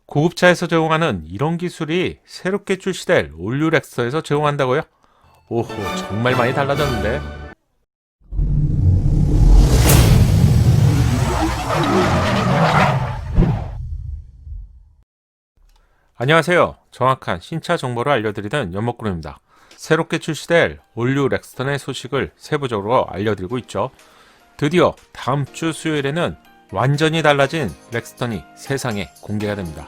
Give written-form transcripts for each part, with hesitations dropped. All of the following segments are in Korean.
고급차에서 제공하는 이런 기술이 새롭게 출시될 올류 렉서에서 제공한다고요? 오호, 정말 많이 달라졌는데. 안녕하세요. 정확한 신차 정보를 알려드리는 연목구름입니다. 새롭게 출시될 올류 렉스턴의 소식을 세부적으로 알려드리고 있죠. 드디어 다음 주 수요일에는 완전히 달라진 렉스턴이 세상에 공개가 됩니다.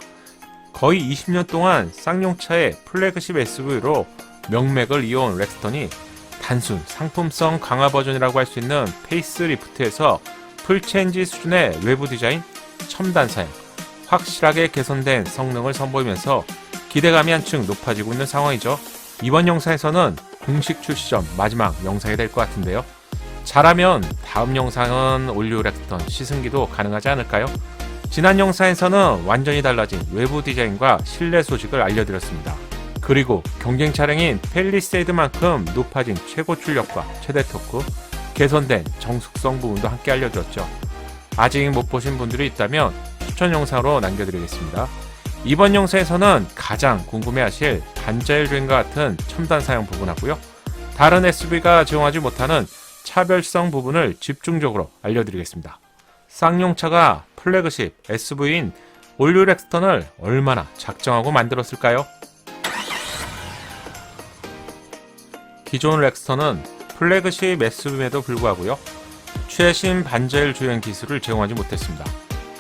거의 20년 동안 쌍용차의 플래그십 SUV로 명맥을 이어온 렉스턴이 단순 상품성 강화 버전이라고 할 수 있는 페이스리프트에서 풀체인지 수준의 외부 디자인, 첨단 사양, 확실하게 개선된 성능을 선보이면서 기대감이 한층 높아지고 있는 상황이죠. 이번 영상에서는 공식 출시 전 마지막 영상이 될 것 같은데요. 잘하면 다음 영상은 올류 렉스턴 시승기도 가능하지 않을까요? 지난 영상에서는 완전히 달라진 외부 디자인과 실내 소식을 알려드렸습니다. 그리고 경쟁 차량인 팰리세이드만큼 높아진 최고 출력과 최대 토크, 개선된 정숙성 부분도 함께 알려드렸죠. 아직 못 보신 분들이 있다면 추천 영상으로 남겨드리겠습니다. 이번 영상에서는 가장 궁금해하실 반자율 주행과 같은 첨단 사양 부분하고요. 다른 SUV가 제공하지 못하는 차별성 부분을 집중적으로 알려드리겠습니다. 쌍용차가 플래그십 SUV인 올류 렉스턴을 얼마나 작정하고 만들었을까요? 기존 렉스턴은 플래그십 SUV임에도 불구하고요. 최신 반자율 주행 기술을 제공하지 못했습니다.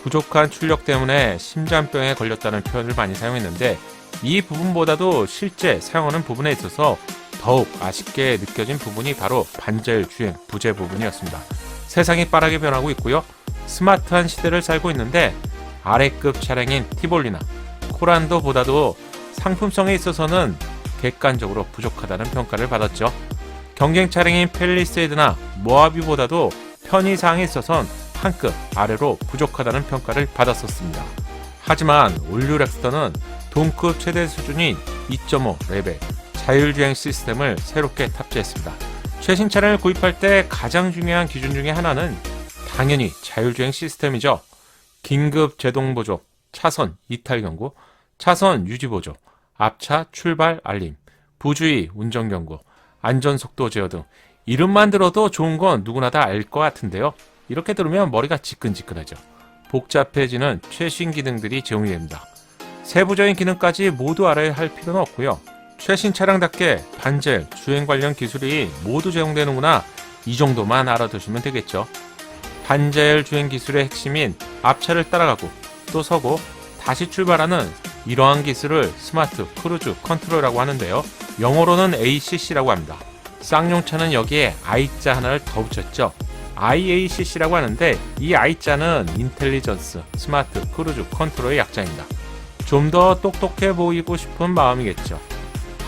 부족한 출력 때문에 심장병에 걸렸다는 표현을 많이 사용했는데 이 부분보다도 실제 사용하는 부분에 있어서 더욱 아쉽게 느껴진 부분이 바로 반자율 주행 부재 부분이었습니다. 세상이 빠르게 변하고 있고요. 스마트한 시대를 살고 있는데 아래급 차량인 티볼리나 코란도보다도 상품성에 있어서는 객관적으로 부족하다는 평가를 받았죠. 경쟁 차량인 팰리세이드나 모하비보다도 편의사항에 있어선 한 급 아래로 부족하다는 평가를 받았었습니다. 하지만 올류 렉스턴은 동급 최대 수준인 2.5 레벨 자율주행 시스템을 새롭게 탑재했습니다. 최신 차량을 구입할 때 가장 중요한 기준 중에 하나는 당연히 자율주행 시스템이죠. 긴급 제동 보조, 차선 이탈 경고, 차선 유지 보조, 앞차 출발 알림, 부주의 운전 경고, 안전속도 제어 등 이름만 들어도 좋은 건 누구나 다 알 것 같은데요. 이렇게 들으면 머리가 지끈지끈하죠. 복잡해지는 최신 기능들이 제공이 됩니다. 세부적인 기능까지 모두 알아야 할 필요는 없고요. 최신 차량답게 반자율, 주행 관련 기술이 모두 제공되는구나, 이 정도만 알아두시면 되겠죠. 반자율 주행 기술의 핵심인 앞차를 따라가고 또 서고 다시 출발하는 이러한 기술을 스마트 크루즈 컨트롤이라고 하는데요. 영어로는 ACC라고 합니다. 쌍용차는 여기에 I자 하나를 더 붙였죠. IACC라고 하는데 이 I자는 인텔리전스 스마트 크루즈 컨트롤의 약자입니다. 좀 더 똑똑해 보이고 싶은 마음이겠죠.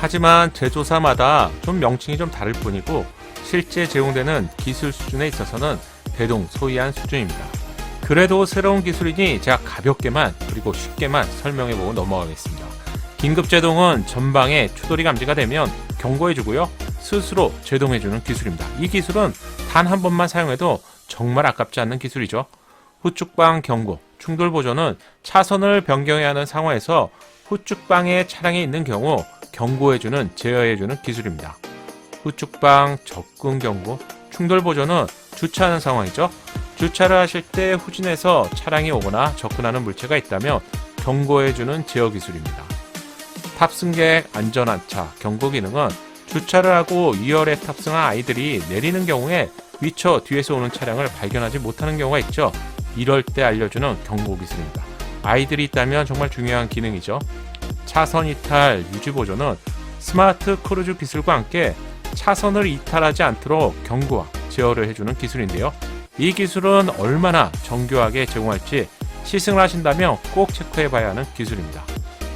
하지만 제조사마다 좀 명칭이 좀 다를 뿐이고 실제 제공되는 기술 수준에 있어서는 대동소이한 수준입니다. 그래도 새로운 기술이니 제가 가볍게만 그리고 쉽게만 설명해보고 넘어가겠습니다. 긴급제동은 전방에 추돌이 감지가 되면 경고해주고요. 스스로 제동해주는 기술입니다. 이 기술은 단 한 번만 사용해도 정말 아깝지 않는 기술이죠. 후측방 경고, 충돌 보조는 차선을 변경해야 하는 상황에서 후측방에 차량이 있는 경우 경고해주는, 제어해주는 기술입니다. 후측방 접근 경고, 충돌 보조는 주차하는 상황이죠. 주차를 하실 때 후진해서 차량이 오거나 접근하는 물체가 있다면 경고해주는 제어 기술입니다. 탑승객 안전안차 경고 기능은 주차를 하고 2열에 탑승한 아이들이 내리는 경우에 미처 뒤에서 오는 차량을 발견하지 못하는 경우가 있죠. 이럴 때 알려주는 경고 기술입니다. 아이들이 있다면 정말 중요한 기능이죠. 차선 이탈 유지 보조는 스마트 크루즈 기술과 함께 차선을 이탈하지 않도록 경고와 제어를 해주는 기술인데요. 이 기술은 얼마나 정교하게 제공할지 시승을 하신다면 꼭 체크해봐야 하는 기술입니다.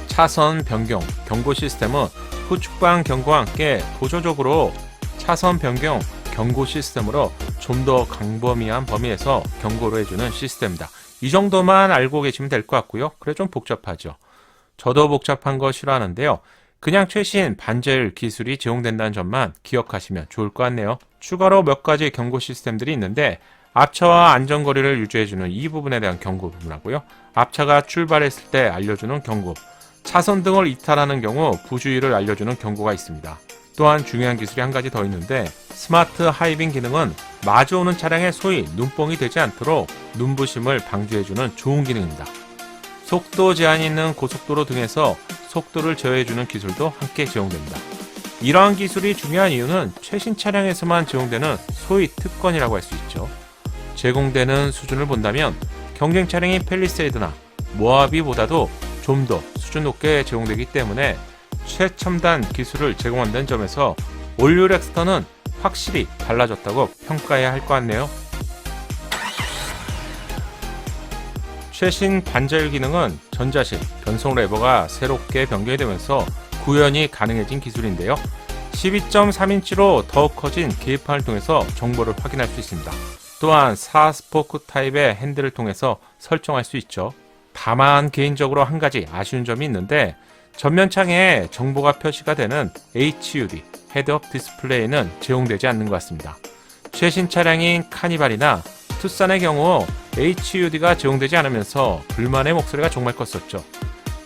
차선 변경 경고 시스템은 후측방 경고와 함께 보조적으로 차선 변경 경고 시스템으로 좀 더 광범위한 범위에서 경고를 해주는 시스템입니다. 이 정도만 알고 계시면 될 것 같고요. 그래 좀 복잡하죠. 저도 복잡한 거 싫어하는데요. 그냥 최신 반자율 기술이 제공된다는 점만 기억하시면 좋을 것 같네요. 추가로 몇 가지 경고 시스템들이 있는데 앞차와 안전거리를 유지해주는 이 부분에 대한 경고 부분하고요. 앞차가 출발했을 때 알려주는 경고, 차선 등을 이탈하는 경우 부주의를 알려주는 경고가 있습니다. 또한 중요한 기술이 한 가지 더 있는데 스마트 하이빙 기능은 마주오는 차량에 소위 눈뽕이 되지 않도록 눈부심을 방지해주는 좋은 기능입니다. 속도 제한이 있는 고속도로 등에서 속도를 제어해주는 기술도 함께 제공됩니다. 이러한 기술이 중요한 이유는 최신 차량에서만 제공되는 소위 특권이라고 할 수 있죠. 제공되는 수준을 본다면 경쟁 차량인 팰리세이드나 모하비보다도 좀 더 수준 높게 제공되기 때문에 최첨단 기술을 제공한다는 점에서 올류 렉스턴은 확실히 달라졌다고 평가해야 할 것 같네요. 최신 반자율 기능은 전자식 변속 레버가 새롭게 변경이 되면서 구현이 가능해진 기술인데요. 12.3인치로 더욱 커진 계기판을 통해서 정보를 확인할 수 있습니다. 또한 4스포크 타입의 핸들을 통해서 설정할 수 있죠. 다만 개인적으로 한 가지 아쉬운 점이 있는데 전면창에 정보가 표시가 되는 HUD 헤드업 디스플레이는 제공되지 않는 것 같습니다. 최신 차량인 카니발이나 투싼의 경우 HUD가 제공되지 않으면서 불만의 목소리가 정말 컸었죠.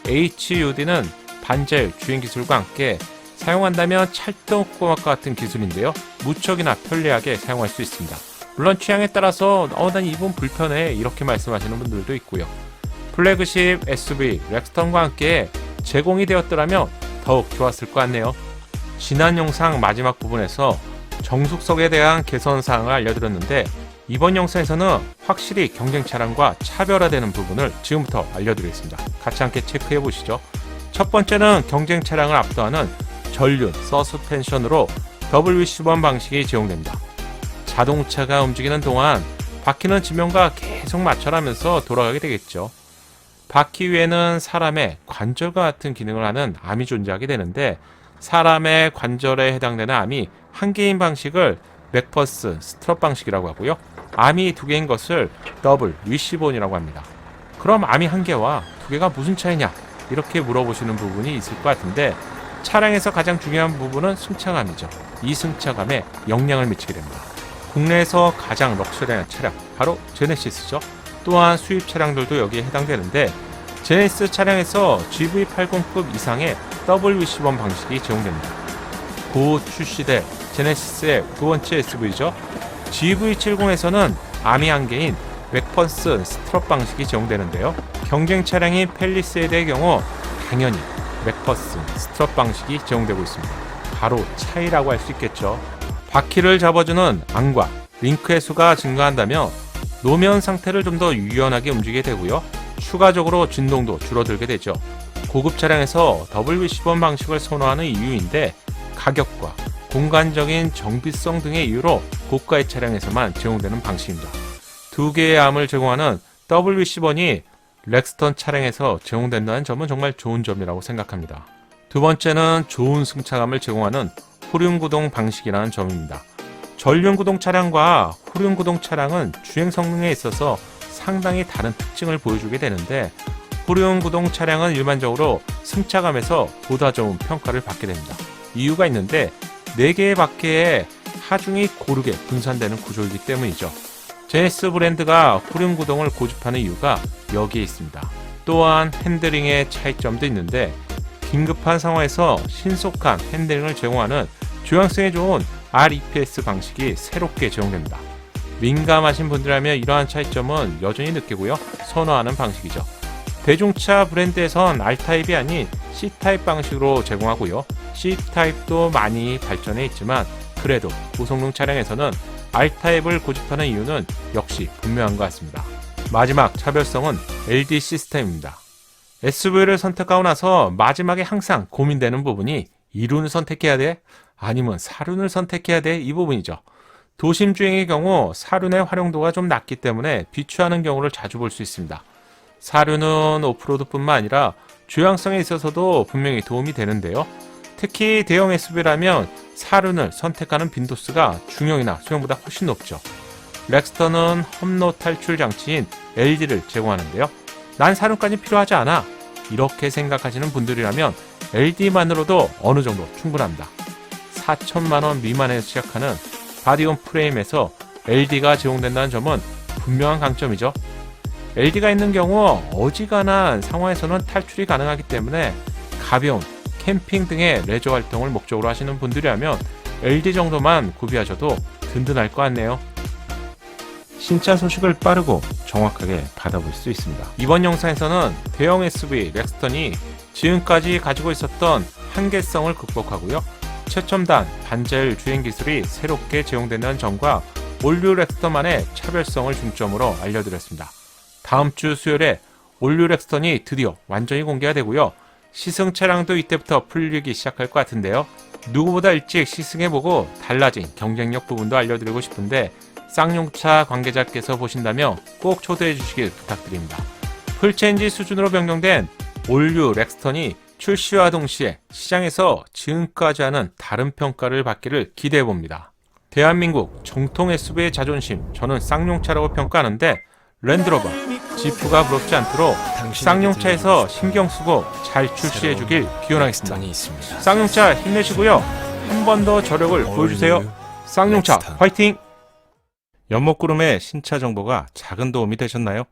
HUD는 반자율 주행 기술과 함께 사용한다면 찰떡궁합과 같은 기술인데요. 무척이나 편리하게 사용할 수 있습니다. 물론 취향에 따라서 난 이 부분 불편해 이렇게 말씀하시는 분들도 있고요. 플래그십 SUV 렉스턴과 함께 제공이 되었더라면 더욱 좋았을 것 같네요. 지난 영상 마지막 부분에서 정숙성에 대한 개선 사항을 알려드렸는데 이번 영상에서는 확실히 경쟁 차량과 차별화되는 부분을 지금부터 알려드리겠습니다. 같이 함께 체크해 보시죠. 첫 번째는 경쟁 차량을 압도하는 전륜 서스펜션으로 WC1 방식이 제공됩니다. 자동차가 움직이는 동안 바퀴는 지면과 계속 마찰하면서 돌아가게 되겠죠. 바퀴 위에는 사람의 관절과 같은 기능을 하는 암이 존재하게 되는데 사람의 관절에 해당되는 암이 한 개인 방식을 맥퍼슨 스트럿 방식이라고 하고요. 암이 두 개인 것을 더블 위시본이라고 합니다. 그럼 암이 한 개와 두 개가 무슨 차이냐? 이렇게 물어보시는 부분이 있을 것 같은데 차량에서 가장 중요한 부분은 승차감이죠. 이 승차감에 영향을 미치게 됩니다. 국내에서 가장 럭셔리한 차량 바로 제네시스죠. 또한 수입 차량들도 여기에 해당되는데 제네시스 차량에서 GV80급 이상의 WC1 방식이 제공됩니다. 곧 출시될 제네시스의 두 번째 SUV죠. GV70에서는 암이 한 개인 맥퍼슨 스트럿 방식이 제공되는데요. 경쟁 차량인 팰리세이드의 경우 당연히 맥퍼슨 스트럿 방식이 제공되고 있습니다. 바로 차이라고 할 수 있겠죠. 바퀴를 잡아주는 안과 링크의 수가 증가한다면 노면 상태를 좀 더 유연하게 움직이게 되고요. 추가적으로 진동도 줄어들게 되죠. 고급 차량에서 WC1 방식을 선호하는 이유인데 가격과 공간적인 정비성 등의 이유로 고가의 차량에서만 제공되는 방식입니다. 두 개의 암을 제공하는 WC1이 렉스턴 차량에서 제공된다는 점은 정말 좋은 점이라고 생각합니다. 두 번째는 좋은 승차감을 제공하는 후륜구동 방식이라는 점입니다. 전륜구동 차량과 후륜구동 차량은 주행 성능에 있어서 상당히 다른 특징을 보여주게 되는데 후륜구동 차량은 일반적으로 승차감에서 보다 좋은 평가를 받게 됩니다. 이유가 있는데 4개의 바퀴에 하중이 고르게 분산되는 구조이기 때문이죠. 제네시스 브랜드가 후륜구동을 고집하는 이유가 여기에 있습니다. 또한 핸들링의 차이점도 있는데 긴급한 상황에서 신속한 핸들링을 제공하는 조향성에 좋은 REPS 방식이 새롭게 제공됩니다. 민감하신 분들이라면 이러한 차이점은 여전히 느끼고요. 선호하는 방식이죠. 대중차 브랜드에선 R타입이 아닌 C타입 방식으로 제공하고요. C타입도 많이 발전해 있지만 그래도 고성능 차량에서는 R타입을 고집하는 이유는 역시 분명한 것 같습니다. 마지막 차별성은 LD 시스템입니다. SUV를 선택하고 나서 마지막에 항상 고민되는 부분이 2륜을 선택해야 돼? 아니면 4륜을 선택해야 돼? 이 부분이죠. 도심 주행의 경우 4륜의 활용도가 좀 낮기 때문에 비추하는 경우를 자주 볼 수 있습니다. 4륜은 오프로드뿐만 아니라 주행성에 있어서도 분명히 도움이 되는데요. 특히 대형 SUV라면 4륜을 선택하는 빈도수가 중형이나 소형보다 훨씬 높죠. 렉스턴은 험로 탈출 장치인 LD를 제공하는데요. 난 4륜까지 필요하지 않아. 이렇게 생각하시는 분들이라면 LD만으로도 어느 정도 충분합니다. 4천만원 미만에서 시작하는 바디온 프레임에서 LD가 제공된다는 점은 분명한 강점이죠. LD가 있는 경우 어지간한 상황에서는 탈출이 가능하기 때문에 가벼운 캠핑 등의 레저 활동을 목적으로 하시는 분들이라면 LD 정도만 구비하셔도 든든할 것 같네요. 신차 소식을 빠르고 정확하게 받아볼 수 있습니다. 이번 영상에서는 대형 SUV 렉스턴이 지금까지 가지고 있었던 한계성을 극복하고요. 최첨단 반자율 주행 기술이 새롭게 제공된다는 점과 올류 렉스턴만의 차별성을 중점으로 알려드렸습니다. 다음 주 수요일에 올류 렉스턴이 드디어 완전히 공개가 되고요. 시승 차량도 이때부터 풀리기 시작할 것 같은데요. 누구보다 일찍 시승해보고 달라진 경쟁력 부분도 알려드리고 싶은데 쌍용차 관계자께서 보신다면 꼭 초대해 주시길 부탁드립니다. 풀체인지 수준으로 변경된 올류 렉스턴이 출시와 동시에 시장에서 지금까지 하는 다른 평가를 받기를 기대해봅니다. 대한민국 정통 SUV의 자존심, 저는 쌍용차라고 평가하는데 랜드로버, 지프가 부럽지 않도록 쌍용차에서 신경 쓰고 잘 출시해 주길 기원하겠습니다. 쌍용차 힘내시고요. 한 번 더 저력을 보여주세요. 쌍용차 화이팅! 연목구름의 신차 정보가 작은 도움이 되셨나요?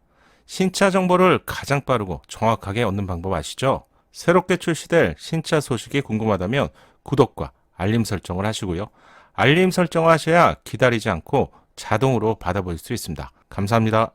신차 정보를 가장 빠르고 정확하게 얻는 방법 아시죠? 새롭게 출시될 신차 소식이 궁금하다면 구독과 알림 설정을 하시고요. 알림 설정을 하셔야 기다리지 않고 자동으로 받아볼 수 있습니다. 감사합니다.